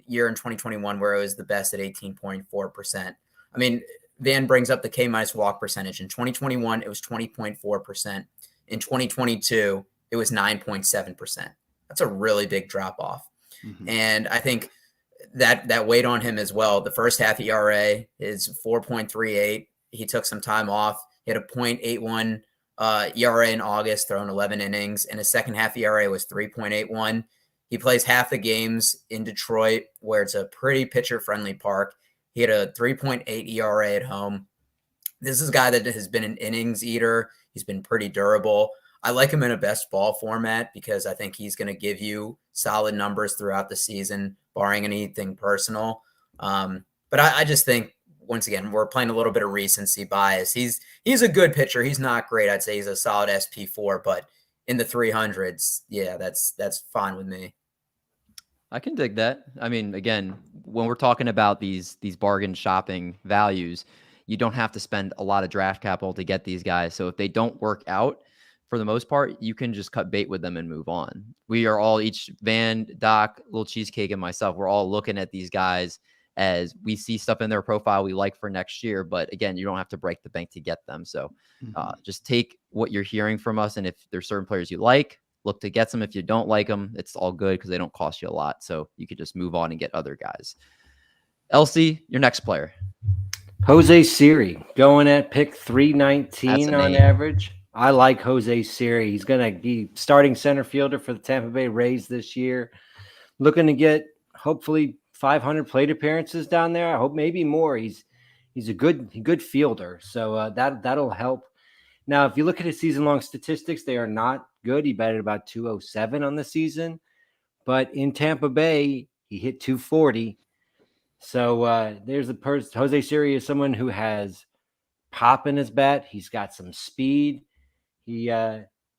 year in 2021 where it was the best at 18.4%. I mean, Van brings up the K minus walk percentage. In 2021, it was 20.4%. In 2022, it was 9.7%. That's a really big drop off. And I think that weighed on him as well. The first half ERA is 4.38. He took some time off. He had a 0.81 ERA in August, thrown 11 innings, and his second half ERA was 3.81. He plays half the games in Detroit, where it's a pretty pitcher-friendly park. He had a 3.8 ERA at home. This is a guy that has been an innings eater. He's been pretty durable. I like him in a best ball format because I think he's going to give you solid numbers throughout the season, barring anything personal. But I just think, once again, we're playing a little bit of recency bias. He's a good pitcher. He's not great. I'd say he's a solid SP4, but in the 300s, yeah, that's fine with me. I can dig that. I mean, again, when we're talking about these bargain shopping values, you don't have to spend a lot of draft capital to get these guys. So if they don't work out, for the most part, you can just cut bait with them and move on. We are all, each Van, Doc, Little Cheesecake, and myself, we're all looking at these guys as we see stuff in their profile we like for next year. But again, you don't have to break the bank to get them. So just take what you're hearing from us. And if there's certain players you like, look to get them. If you don't like them, it's all good because they don't cost you a lot. So you could just move on and get other guys. LC, your next player. Jose Siri going at pick 319 on average. I like Jose Siri. He's going to be starting center fielder for the Tampa Bay Rays this year. Looking to get hopefully 500 plate appearances down there. I hope maybe more. He's a good fielder, so that'll help. Now, if you look at his season-long statistics, they are not good. He batted about 207 on the season, but in Tampa Bay, he hit 240. So there's a person. Jose Siri is someone who has pop in his bat. He's got some speed. He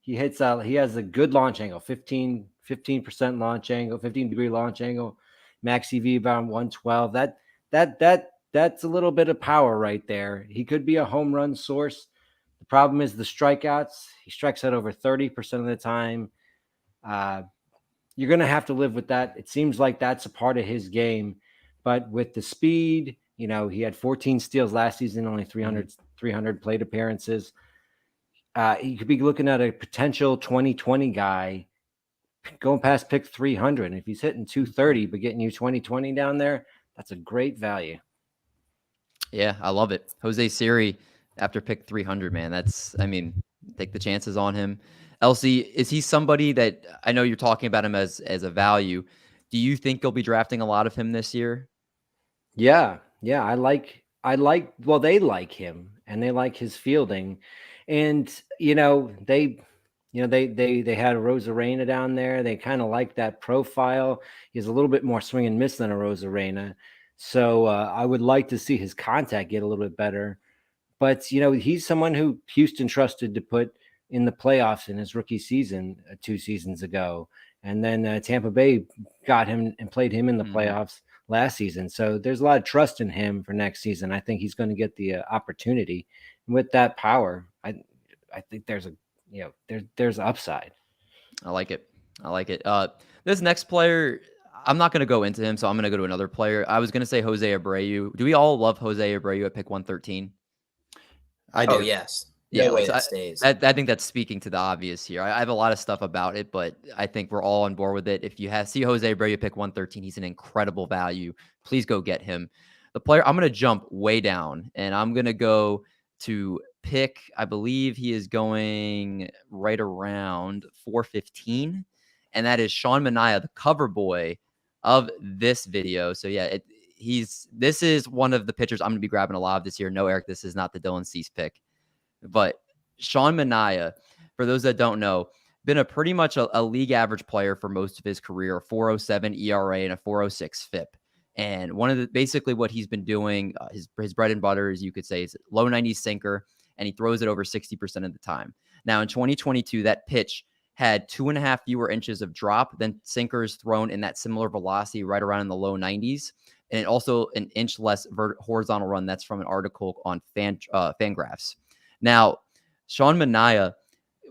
hits out. He has a good launch angle, 15% launch angle, 15-degree launch angle, max EV about 112. That's a little bit of power right there. He could be a home run source. The problem is the strikeouts. He strikes out over 30% of the time. You're going to have to live with that. It seems like that's a part of his game. But with the speed, he had 14 steals last season, only 300 plate appearances. You could be looking at a potential 2020 guy going past pick 300. And if he's hitting 230 but getting you 2020 down there, that's a great value. Yeah, I love it. Jose Siri after pick 300, man. Take the chances on him. LC, is he somebody that, I know you're talking about him as a value. Do you think you'll be drafting a lot of him this year? Yeah. They like him and they like his fielding. And, they had a Rosarena down there. They kind of like that profile. He's a little bit more swing and miss than a Rosarena. So I would like to see his contact get a little bit better. But, he's someone who Houston trusted to put in the playoffs in his rookie season 2 seasons ago. And then Tampa Bay got him and played him in the playoffs last season. So there's a lot of trust in him for next season. I think he's going to get the opportunity. And with that power, I think there's upside. I like it. This next player, I'm not going to go into him, so I'm going to go to another player. I was going to say Jose Abreu. Do we all love Jose Abreu at pick 113? I do. Oh, yes. Yeah, no way that stays. I think that's speaking to the obvious here. I have a lot of stuff about it, but I think we're all on board with it. If you see Jose Abreu pick 113, he's an incredible value. Please go get him. The player, I'm going to jump way down, and I'm going to go to pick, I believe he is going right around 415, and that is Sean Manaea, the cover boy of this video. So yeah, this is one of the pitchers I'm going to be grabbing a lot of this year. No, Eric, this is not the Dylan Cease pick. But Sean Manaea, for those that don't know, been a pretty much a league average player for most of his career, a 4.07 ERA and a 4.06 FIP. And basically what he's been doing, his bread and butter, as you could say, is low 90s sinker, and he throws it over 60% of the time. Now in 2022, that pitch had 2.5 fewer inches of drop than sinkers thrown in that similar velocity, right around in the low 90s. And also an inch less horizontal run. That's from an article on Fangraphs. Now, Sean Manaea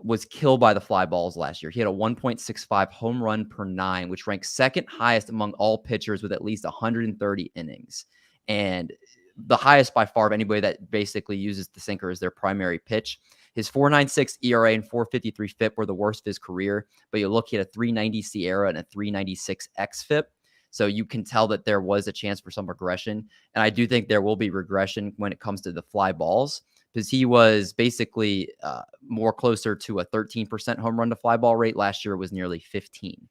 was killed by the fly balls last year. He had a 1.65 home run per 9, which ranks second highest among all pitchers with at least 130 innings. And the highest by far of anybody that basically uses the sinker as their primary pitch. His 4.96 ERA and 4.53 FIP were the worst of his career, but you look, he had a 3.90 SIERA and a 3.96 xFIP. So you can tell that there was a chance for some regression. And I do think there will be regression when it comes to the fly balls. because he was basically more closer to a 13% home run to fly ball rate. Last year it was nearly 15.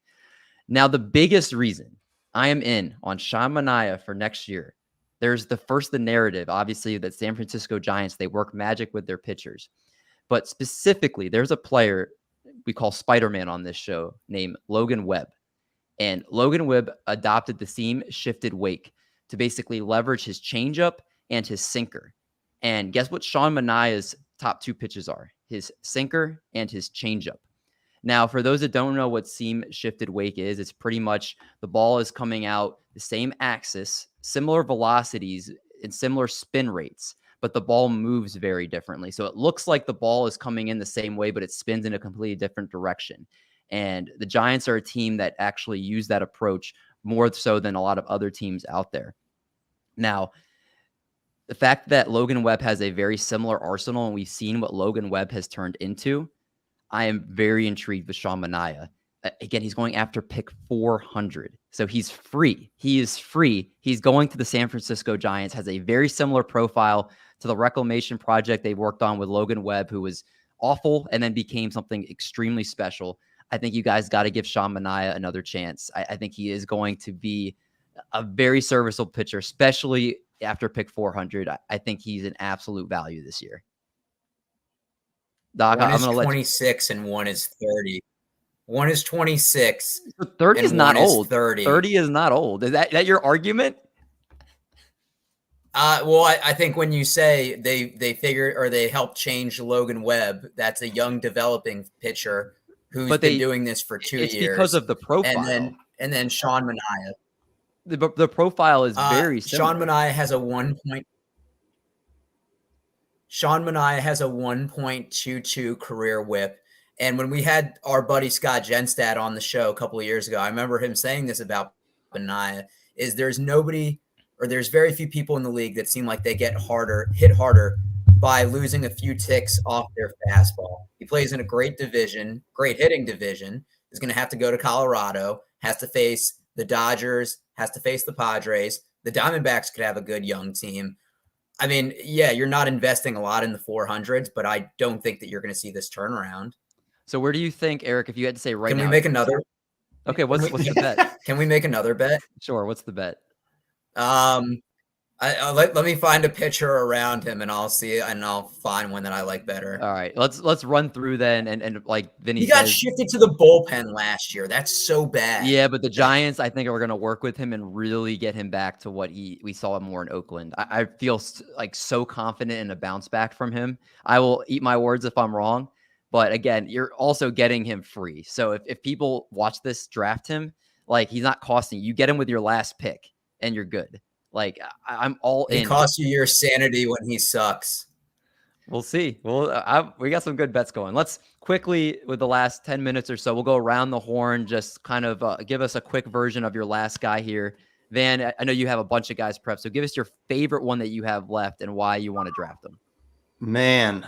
Now, the biggest reason I am in on Sean Manaea for next year, there's the narrative, obviously, that San Francisco Giants, they work magic with their pitchers. But specifically, there's a player we call Spider-Man on this show named Logan Webb. And Logan Webb adopted the seam-shifted wake to basically leverage his changeup and his sinker. And guess what Sean Manaea's top 2 pitches are? His sinker and his changeup. Now, for those that don't know what seam-shifted wake is, it's pretty much the ball is coming out the same axis, similar velocities, and similar spin rates, but the ball moves very differently. So it looks like the ball is coming in the same way, but it spins in a completely different direction. And the Giants are a team that actually use that approach more so than a lot of other teams out there. Now, the fact that Logan Webb has a very similar arsenal, and we've seen what Logan Webb has turned into, I am very intrigued with Sean Manaea. Again, he's going after pick 400. So he's free. He is free. He's going to the San Francisco Giants, has a very similar profile to the reclamation project they worked on with Logan Webb, who was awful and then became something extremely special. I think you guys got to give Sean Manaea another chance. I think he is going to be a very serviceable pitcher, especially after pick 400. I think he's an absolute value this year. Doc, one I'm is going to let 26 and one is 30. One is 26. 30 is not old. 30. 30 is not old. Is that your argument? Well, I think when you say they figured or they helped change Logan Webb, that's a young developing pitcher who's been doing this for 2 years. It's because of the profile. And then Sean Manaea. The profile is very similar. Sean Manaea has a 1.22 career whip. And when we had our buddy Scott Genstad on the show a couple of years ago, I remember him saying this about Manaea, is there's very few people in the league that seem like they get hit harder by losing a few ticks off their fastball. He plays in a great hitting division, is going to have to go to Colorado, has to face the Dodgers, has to face the Padres. The Diamondbacks could have a good young team. I mean, yeah, you're not investing a lot in the 400s, but I don't think that you're going to see this turnaround. So where do you think, Eric, if you had to say right now? Can we make another? Okay, what's the bet? Can we make another bet? Sure, what's the bet? Let me find a pitcher around him, and I'll see, and I'll find one that I like better. All right, let's run through then, and like Vinny, he got shifted to the bullpen last year. That's so bad. Yeah, but the Giants, I think, are going to work with him and really get him back to what we saw him more in Oakland. I feel like so confident in a bounce back from him. I will eat my words if I'm wrong, but again, you're also getting him free. So if people watch this, draft him, like he's not costing you. You get him with your last pick, and you're good. Like I'm all in. He costs you your sanity when he sucks. We'll see. Well, we got some good bets going. Let's quickly, with the last 10 minutes or so, we'll go around the horn. Just kind of give us a quick version of your last guy here. Van, I know you have a bunch of guys prepped, so give us your favorite one that you have left and why you want to draft them. Man,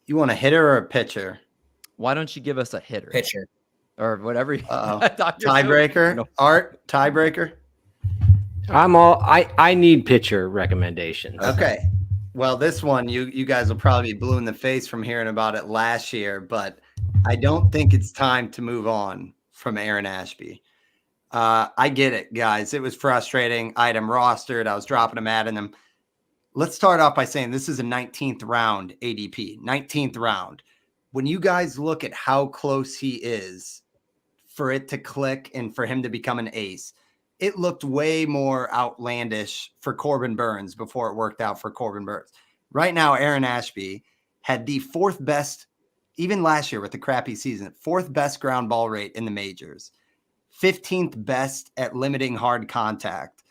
you want a hitter or a pitcher? Why don't you give us a hitter? Pitcher. Or whatever. Tiebreaker? No. Art, tiebreaker? I need pitcher recommendations. Okay. Well, this one, you guys will probably be blue in the face from hearing about it last year, but I don't think it's time to move on from Aaron Ashby. I get it, guys. It was frustrating. I had him rostered. I was dropping him, adding him. Let's start off by saying this is a 19th round ADP, 19th round. When you guys look at how close he is for it to click and for him to become an ace, it looked way more outlandish for Corbin Burns before it worked out for Corbin Burns. Right now, Aaron Ashby had the 4th best, even last year with the crappy season, 4th best ground ball rate in the majors, 15th best at limiting hard contact.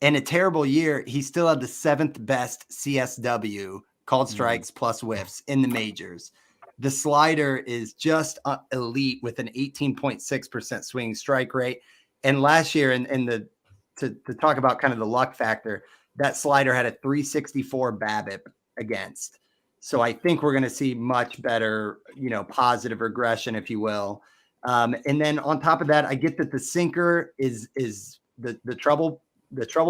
In a terrible year, he still had the 7th best CSW, called strikes plus whiffs, in the majors. The slider is just elite with an 18.6% swing strike rate. And last year, to talk about kind of the luck factor, that slider had a 364 BABIP against. So I think we're going to see much better, positive regression, if you will. And then on top of that, I get that the sinker is the trouble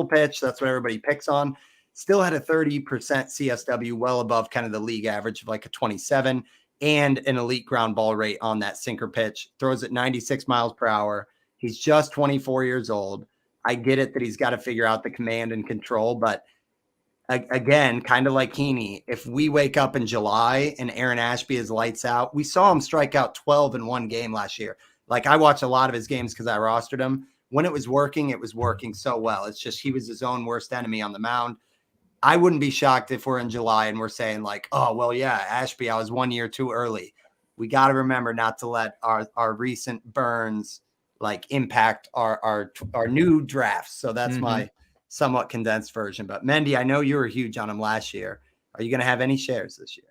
pitch. That's what everybody picks on. still had a 30% CSW, well above kind of the league average of like a 27, and an elite ground ball rate on that sinker pitch. Throws at 96 miles per hour. He's just 24 years old. I get it that he's got to figure out the command and control, but again, kind of like Heaney, if we wake up in July and Aaron Ashby is lights out, we saw him strike out 12 in one game last year. Like, I watched a lot of his games because I rostered him. When it was working so well. It's just he was his own worst enemy on the mound. I wouldn't be shocked if we're in July and we're saying like, oh, well, yeah, Ashby, I was 1 year too early. We got to remember not to let our recent burns like impact our new drafts. So that's my somewhat condensed version. But Mendy, I know you were huge on him last year. Are you going to have any shares this year?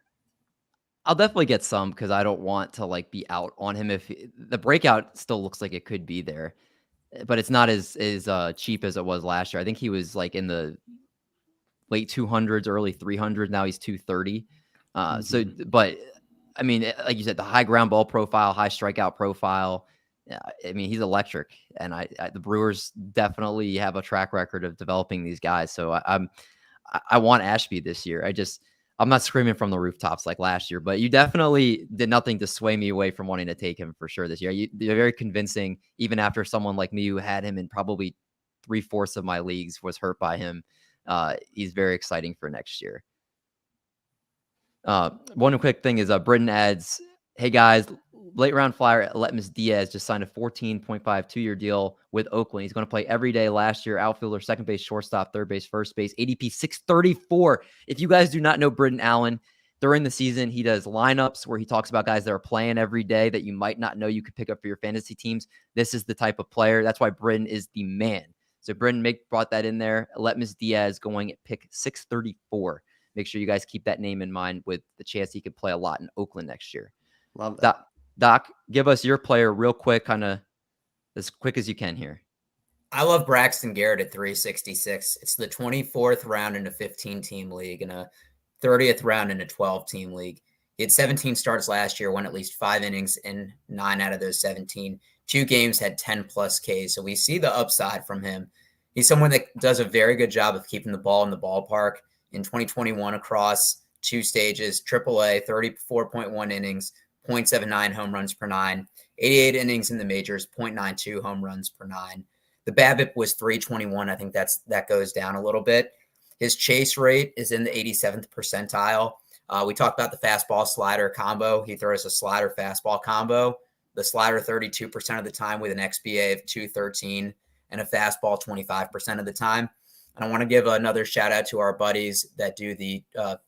I'll definitely get some because I don't want to like be out on him. If the breakout still looks like it could be there, but it's not as cheap as it was last year. I think he was like in the late 200s, early 300s. Now he's 230. So, but I mean, like you said, the high ground ball profile, high strikeout profile. I mean, he's electric, and the Brewers definitely have a track record of developing these guys. So I want Ashby this year. I'm not screaming from the rooftops like last year, but you definitely did nothing to sway me away from wanting to take him for sure this year. You're very convincing, even after someone like me who had him in probably 3/4 of my leagues was hurt by him. He's very exciting for next year. One quick thing is Britton adds, hey guys, late round flyer Letmus Diaz just signed a 14.5 2-year deal with Oakland. He's going to play every day last year. Outfielder, second base, shortstop, third base, first base. ADP 634. If you guys do not know Britton Allen, during the season, he does lineups where he talks about guys that are playing every day that you might not know you could pick up for your fantasy teams. This is the type of player. That's why Britton is the man. So Britton brought that in there. Letmus Diaz going at pick 634. Make sure you guys keep that name in mind with the chance he could play a lot in Oakland next year. Love that. Doc, give us your player real quick, kind of as quick as you can here. I love Braxton Garrett at 366. It's the 24th round in a 15-team league and a 30th round in a 12-team league. He had 17 starts last year, won at least 5 innings in 9 out of those 17. 2 games had 10-plus Ks, so we see the upside from him. He's someone that does a very good job of keeping the ball in the ballpark. In 2021 across 2 stages, AAA, 34.1 innings, 0.79 home runs per 9, 88 innings in the majors, 0.92 home runs per 9. The BABIP was 321. I think that goes down a little bit. His chase rate is in the 87th percentile. We talked about the fastball slider combo. He throws a slider fastball combo. The slider 32% of the time with an XBA of 213 and a fastball 25% of the time. And I want to give another shout out to our buddies that do the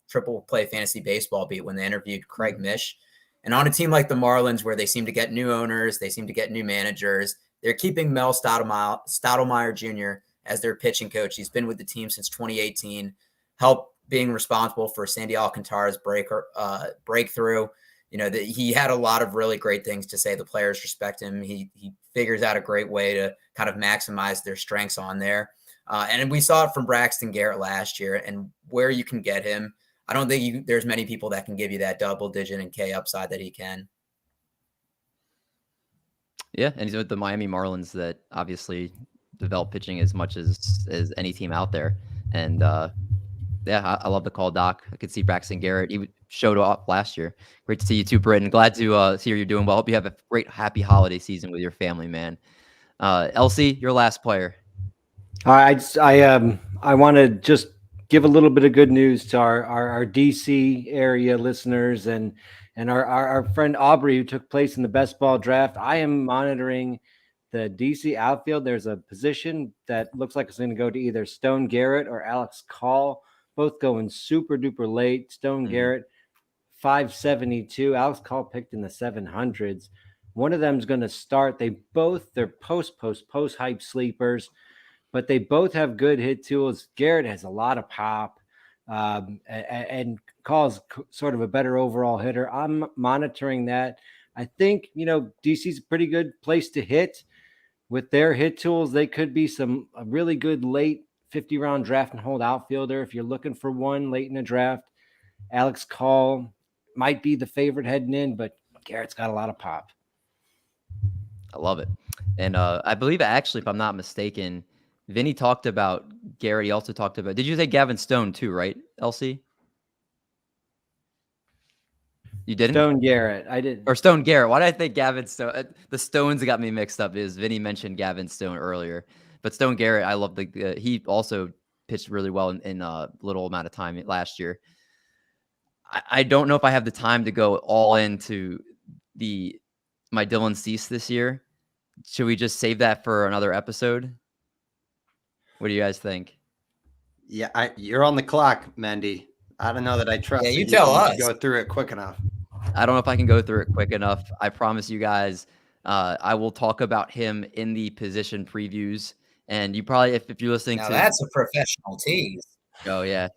Triple Play Fantasy Baseball beat when they interviewed Craig Mish. And on a team like the Marlins, where they seem to get new owners, they seem to get new managers, they're keeping Mel Stottlemyre Jr. as their pitching coach. He's been with the team since 2018, helped being responsible for Sandy Alcantara's breakthrough. You know, he had a lot of really great things to say. The players respect him. He figures out a great way to kind of maximize their strengths on there. And we saw it from Braxton Garrett last year, and where you can get him. I don't think there's many people that can give you that double digit and K upside that he can. Yeah, and he's with the Miami Marlins that obviously develop pitching as much as any team out there. And yeah, I love the call, Doc. I could see Braxton Garrett. He showed up last year. Great to see you too, Britton. Glad to see you're doing well. Hope you have a great, happy holiday season with your family, man. Elsie, your last player. I want to just give a little bit of good news to our DC area listeners and our friend Aubrey, who took place in the best ball draft. I am monitoring the DC outfield. There's a position that looks like it's going to go to either Stone Garrett or Alex Call, both going super duper late. Stone Garrett, 572. Alex Call picked in the 700s. One of them is going to start. They're post hype sleepers, but they both have good hit tools. Garrett has a lot of pop, and Call's sort of a better overall hitter. I'm monitoring that. I think, DC's a pretty good place to hit. With their hit tools, they could be a really good late 50-round draft and hold outfielder. If you're looking for one late in the draft, Alex Call might be the favorite heading in, but Garrett's got a lot of pop. I love it. And I believe, actually, if I'm not mistaken, Vinny talked about Garrett. He also talked about, did you say Gavin Stone too, right, LC? You didn't? Stone Garrett. I did. Or Stone Garrett. Why did I think Gavin Stone? The Stones got me mixed up. Is Vinny mentioned Gavin Stone earlier, but Stone Garrett, I love he also pitched really well in a little amount of time last year. I don't know if I have the time to go all into my Dylan Cease this year. Should we just save that for another episode? What do you guys think? Yeah, you're on the clock, Mendy. I don't know that I trust. Yeah, that you tell can us. Go through it quick enough. I don't know if I can go through it quick enough. I promise you guys, I will talk about him in the position previews. And you probably, if you're listening Now to, that's a professional tease. oh yeah,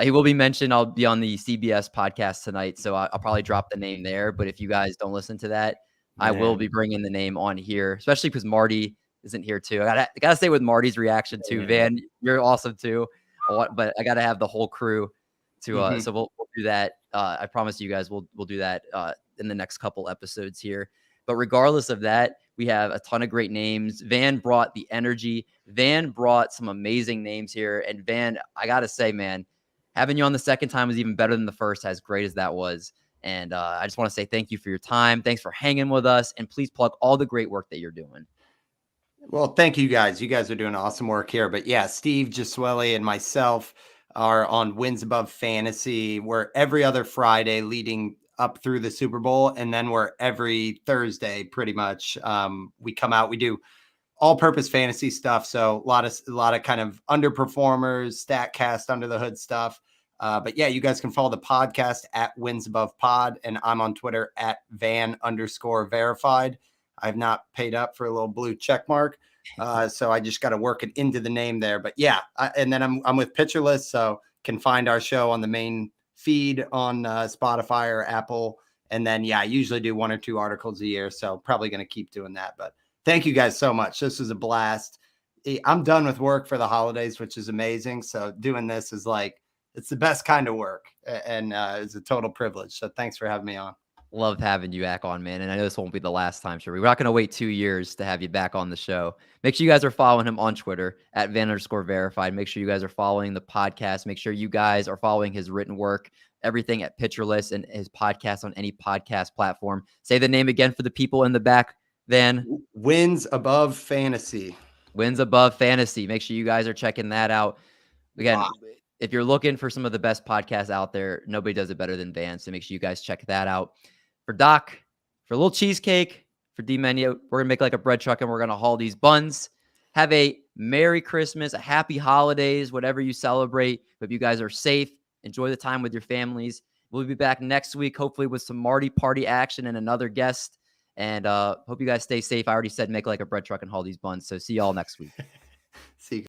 he will be mentioned. I'll be on the CBS podcast tonight, so I'll probably drop the name there. But if you guys don't listen to that, I will be bringing the name on here, especially because Marty isn't here too. I gotta stay with Marty's reaction too. Van, you're awesome too, but I gotta have the whole crew to. So we'll do that. I promise you guys we'll do that in the next couple episodes here. But regardless of that, we have a ton of great names. Van brought the energy. Van brought some amazing names here. And Van, I gotta say, man, having you on the second time was even better than the first, as great as that was. And I just want to say thank you for your time. Thanks for hanging with us. And please plug all the great work that you're doing. Well, thank you guys. You guys are doing awesome work here. But yeah, Steve Gisueli and myself are on Wins Above Fantasy. We're every other Friday leading up through the Super Bowl. And then we're every Thursday, pretty much. We come out, we do all-purpose fantasy stuff. So a lot of kind of underperformers, StatCast, under the hood stuff. But yeah, you guys can follow the podcast at Wins Above Pod, and I'm on Twitter at Van_verified. I've not paid up for a little blue check mark, so I just got to work it into the name there. But yeah, and then I'm with Pitcherlist, so can find our show on the main feed on Spotify or Apple. And then yeah, I usually do 1 or 2 articles a year, so probably going to keep doing that. But thank you guys so much. This was a blast. I'm done with work for the holidays, which is amazing. So doing this is like, it's the best kind of work, and it's a total privilege. So thanks for having me on. Loved having you back on, man. And I know this won't be the last time, sure. We're not going to wait 2 years to have you back on the show. Make sure you guys are following him on Twitter at Van_verified. Make sure you guys are following the podcast. Make sure you guys are following his written work, everything at Pitcherlist, and his podcast on any podcast platform. Say the name again for the people in the back, Van. Wins Above Fantasy. Wins Above Fantasy. Make sure you guys are checking that out. Again, if you're looking for some of the best podcasts out there, nobody does it better than Van. So make sure you guys check that out. For Doc, for a little cheesecake, for D-Menu, we're going to make like a bread truck and we're going to haul these buns. Have a Merry Christmas, a Happy Holidays, whatever you celebrate. Hope you guys are safe. Enjoy the time with your families. We'll be back next week, hopefully with some Marty party action and another guest. And hope you guys stay safe. I already said make like a bread truck and haul these buns. So see y'all next week. See you.